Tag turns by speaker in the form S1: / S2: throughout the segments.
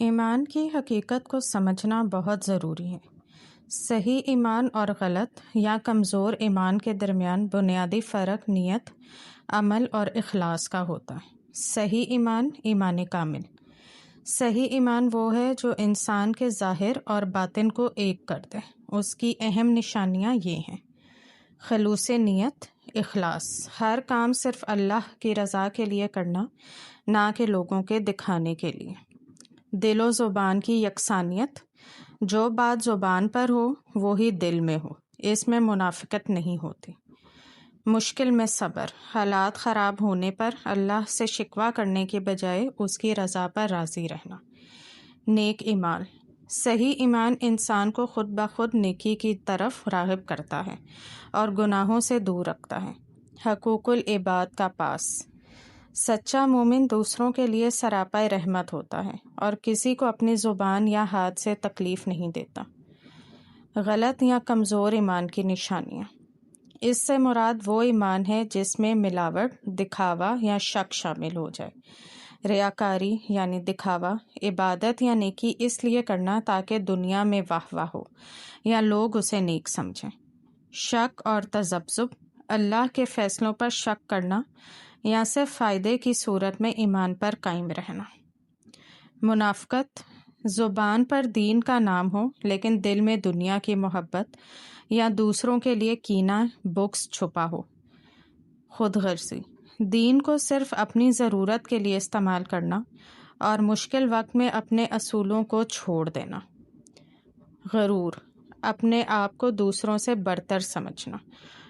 S1: ایمان کی حقیقت کو سمجھنا بہت ضروری ہے۔ صحیح ایمان اور غلط یا کمزور ایمان کے درمیان بنیادی فرق نیت، عمل اور اخلاص کا ہوتا ہے۔ صحیح ایمان، ایمان کامل۔ صحیح ایمان وہ ہے جو انسان کے ظاہر اور باطن کو ایک کر دے۔ اس کی اہم نشانیاں یہ ہیں: خلوص نیت، اخلاص، ہر کام صرف اللہ کی رضا کے لیے کرنا، نہ کہ لوگوں کے دکھانے کے لیے۔ دل و زبان کی یکسانیت، جو بات زبان پر ہو وہی دل میں ہو، اس میں منافقت نہیں ہوتی۔ مشکل میں صبر، حالات خراب ہونے پر اللہ سے شکوہ کرنے کے بجائے اس کی رضا پر راضی رہنا۔ نیک ایمان، صحیح ایمان انسان کو خود بخود نیکی کی طرف راغب کرتا ہے اور گناہوں سے دور رکھتا ہے۔ حقوق العباد کا پاس، سچا مومن دوسروں کے لیے سراپا رحمت ہوتا ہے اور کسی کو اپنی زبان یا ہاتھ سے تکلیف نہیں دیتا۔ غلط یا کمزور ایمان کی نشانیاں، اس سے مراد وہ ایمان ہے جس میں ملاوٹ، دکھاوا یا شک شامل ہو جائے۔ ریاکاری یعنی دکھاوا، عبادت یا نیکی اس لیے کرنا تاکہ دنیا میں واہ واہ ہو یا لوگ اسے نیک سمجھیں۔ شک اور تذبذب، اللہ کے فیصلوں پر شک کرنا یا صرف فائدے کی صورت میں ایمان پر قائم رہنا۔ منافقت، زبان پر دین کا نام ہو لیکن دل میں دنیا کی محبت یا دوسروں کے لیے کینہ، بغض چھپا ہو۔ خود غرضی، دین کو صرف اپنی ضرورت کے لیے استعمال کرنا اور مشکل وقت میں اپنے اصولوں کو چھوڑ دینا۔ غرور، اپنے آپ کو دوسروں سے برتر سمجھنا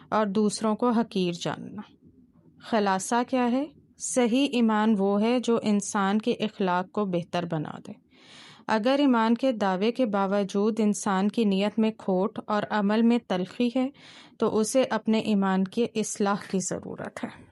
S1: اور دوسروں کو حقیر جاننا۔ خلاصہ کیا ہے؟ صحیح ایمان وہ ہے جو انسان کے اخلاق کو بہتر بنا دے۔ اگر ایمان کے دعوے کے باوجود انسان کی نیت میں کھوٹ اور عمل میں تلخی ہے تو اسے اپنے ایمان کی اصلاح کی ضرورت ہے۔